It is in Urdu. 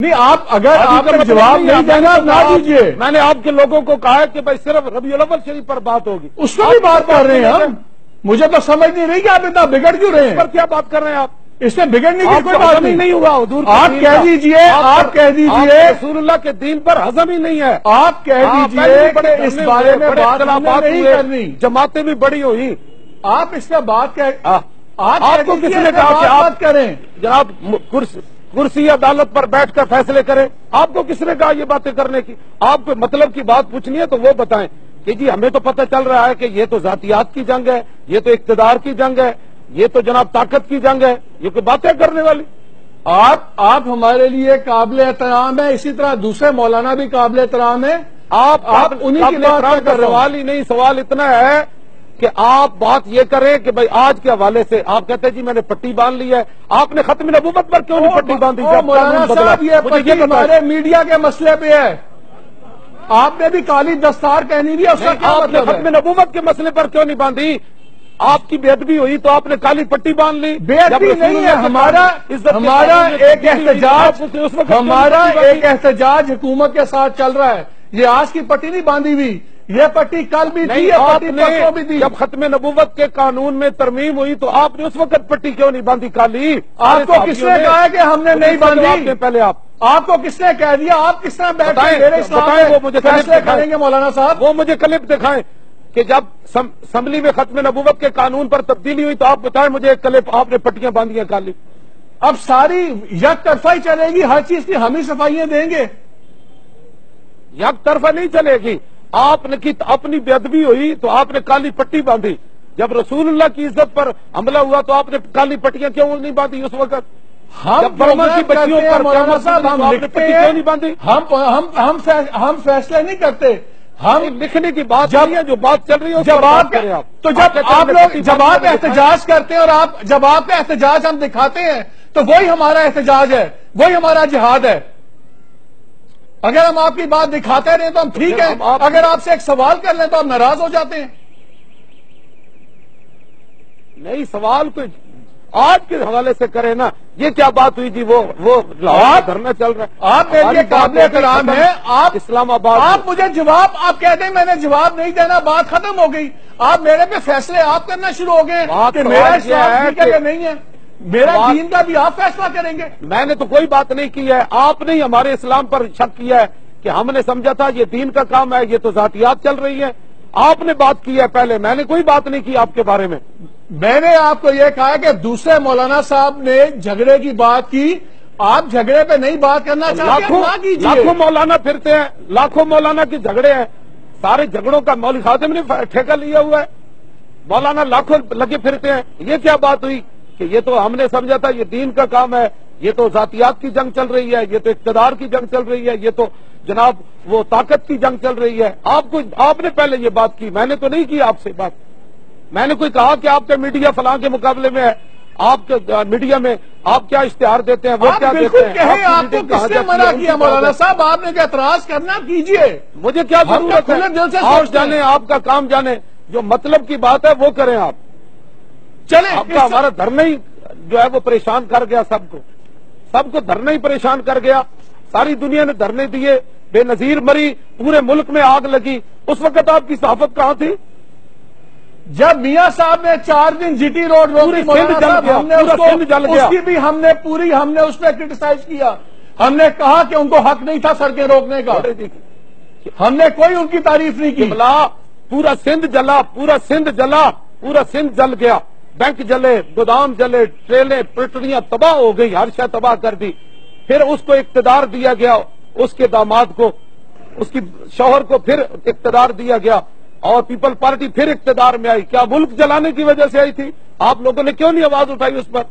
نہیں آپ اگر آپ کا جواب نہیں دینا نہ دیجیے. میں نے آپ کے لوگوں کو کہا ہے کہ بھائی صرف ربیع الاول شریف پر بات ہوگی, اس پر بھی بات کر رہے ہیں ہم. مجھے تو سمجھ نہیں رہی کہ آپ اتنا بگڑ کیوں رہے ہیں. پر کیا بات کر رہے ہیں آپ؟ اس میں بگڑنے کی کوئی بات نہیں ہوا. حضور آپ کہہ دیجئے, آپ کہہ دیجئے رسول اللہ کے دین پر ہضم ہی نہیں ہے. آپ کہہ دیجئے کہ اس بارے میں بات نہیں کرنی. جماعتیں بھی بڑی ہوئی. آپ اس میں بات آپ کو کس نے کہا کہ آپ کریں جناب کرسی عدالت پر بیٹھ کر فیصلے کریں؟ آپ کو کس نے کہا یہ باتیں کرنے کی؟ آپ کو مطلب کی بات پوچھنی ہے تو وہ بتائیں کہ جی ہمیں تو پتہ چل رہا ہے کہ یہ تو ذاتیات کی جنگ ہے, یہ تو اقتدار کی جنگ ہے, یہ تو جناب طاقت کی جنگ ہے. یہ کوئی باتیں کرنے والی؟ آپ ہمارے لیے قابل احترام ہے, اسی طرح دوسرے مولانا بھی قابل احترام ہے. آپ انہیں کی بات کا سوال ہی نہیں. سوال اتنا ہے کہ آپ بات یہ کریں کہ بھائی آج کے حوالے سے آپ کہتے ہیں جی میں نے پٹی باندھ لی ہے. آپ نے ختم نبوت پر کیوں نہیں پٹی باندھی؟ مولانا صاحب یہ پٹی ہمارے میڈیا کے مسئلے پہ ہے. آپ نے بھی کالی دستار پہنی ہوئی ہے, اس کا کیا مطلب ہے؟ ختم نبوت کے مسئلے پر کیوں نہیں باندھی؟ آپ کی بے ادبی ہوئی تو آپ نے کالی پٹی باندھ لی. بے ادبی نہیں ہے, ہمارا ایک احتجاج حکومت کے ساتھ چل رہا ہے. یہ آج کی پٹی نہیں باندھی ہوئی, یہ پٹی کل بھی تھی, پرسوں بھی تھی. جب ختم نبوت کے قانون میں ترمیم ہوئی تو آپ نے اس وقت پٹی کیوں نہیں باندھی کالی؟ آپ کو کس نے کہا کہ ہم نے نہیں باندھی؟ پہلے آپ کو کس نے کہہ دیا؟ آپ کس طرح بتائیں وہ مجھے فیصلے کریں گے مولانا صاحب؟ وہ مجھے کلپ دکھائیں کہ جب اسمبلی میں ختم نبوت کے قانون پر تبدیلی ہوئی تو آپ بتائیں مجھے ایک کلپ آپ نے پٹیاں باندھی ہیں کالی. اب ساری یک طرفہ ہی چلے گی, ہر چیز کی ہم ہی صفائیاں دیں گے. یک طرفہ نہیں چلے گی. آپ نے کی اپنی بے ادبی ہوئی تو آپ نے کالی پٹی باندھی. جب رسول اللہ کی عزت پر حملہ ہوا تو آپ نے کالی پٹیاں کیوں نہیں باندھی اس وقت؟ ہم بچیوں پر مولانا صاحب ہم لکھتے ہیں, ہم فیصلے نہیں کرتے. ہم لکھنے کی بات ہے, جو بات چل رہی ہے جب آپ احتجاج کرتے ہیں اور جب آپ کا احتجاج ہم دکھاتے ہیں تو وہی ہمارا احتجاج ہے, وہی ہمارا جہاد ہے. اگر ہم آپ کی بات دکھاتے رہیں تو ہم ٹھیک ہے, اگر آپ سے ایک سوال کر لیں تو آپ ناراض ہو جاتے ہیں. نہیں سوال کوئی آج کے حوالے سے کرے نا. یہ کیا بات ہوئی جی؟ وہ دھرنا چل رہا ہے. آپ میرے لیے قابل احترام ہے. آپ اسلام آباد آپ مجھے جواب آپ کہتے ہیں میں نے جواب نہیں دینا, بات ختم ہو گئی. آپ میرے پہ فیصلے آپ کرنا شروع ہو گئے کہ میرا اسلام ٹھیک ہے یا نہیں ہے, میرا دین کا بھی آپ فیصلہ کریں گے. میں نے تو کوئی بات نہیں کی ہے. آپ نے ہمارے اسلام پر شک کیا ہے کہ ہم نے سمجھا تھا یہ دین کا کام ہے, یہ تو ذاتیات چل رہی ہے. آپ نے بات کی ہے پہلے, میں نے کوئی بات نہیں کی آپ کے بارے میں. میں نے آپ کو یہ کہا کہ دوسرے مولانا صاحب نے جھگڑے کی بات کی, آپ جھگڑے پہ نہیں بات کرنا چاہتے ہیں, نہ کیجیے. لاکھوں مولانا پھرتے ہیں, لاکھوں مولانا کے جھگڑے ہیں. سارے جھگڑوں کا مولوی خادم نے ٹھیکہ لیا ہوا ہے. مولانا لاکھوں لگے پھرتے ہیں. یہ کیا بات ہوئی کہ یہ تو ہم نے سمجھا تھا یہ دین کا کام ہے, یہ تو ذاتیات کی جنگ چل رہی ہے, یہ تو اقتدار کی جنگ چل رہی ہے, یہ تو جناب وہ طاقت کی جنگ چل رہی ہے. آپ نے پہلے یہ بات کی, میں نے تو نہیں کی آپ سے بات. میں نے کوئی کہا کہ آپ کے میڈیا فلاں کے مقابلے میں ہے, آپ کے میڈیا میں آپ کیا اشتہار دیتے ہیں, وہ کیا دیتے ہیں؟ آپ کو کس نے منع کیا مولانا صاحب؟ آپ نے اعتراض کرنا کیجیے, مجھے کیا ضرورت ہے؟ آپ جانے, آپ کا کام جانے, جو مطلب کی بات ہے وہ کریں آپ. چلیں, آپ کا ہمارا دھرنا ہی جو ہے وہ پریشان کر گیا, سب کو دھرنا ہی پریشان کر گیا. ساری دنیا نے دھرنے دیے, بے نظیر مری, پورے ملک میں آگ لگی. اس وقت آپ کی صحافت کہاں تھی؟ جب میاں صاحب نے 4 دن جی ٹی روڈ روکی, اس کی بھی ہم نے اس پہ کرٹیسائز کیا. ہم نے کہا کہ ان کو حق نہیں تھا سڑکیں روکنے کا, ہم نے کوئی ان کی تعریف نہیں کی. پورا سندھ جلا, پورا سندھ جل گیا. بینک جلے, گودام جلے, ٹریلیں پٹریاں تباہ ہو گئی, ہر شے تباہ کر دی. پھر اس کو اقتدار دیا گیا, اس کے داماد کو, اس کی شوہر کو پھر اقتدار دیا گیا, اور پیپل پارٹی پھر اقتدار میں آئی. کیا ملک جلانے کی وجہ سے آئی تھی؟ آپ لوگوں نے کیوں نہیں آواز اٹھائی اس پر؟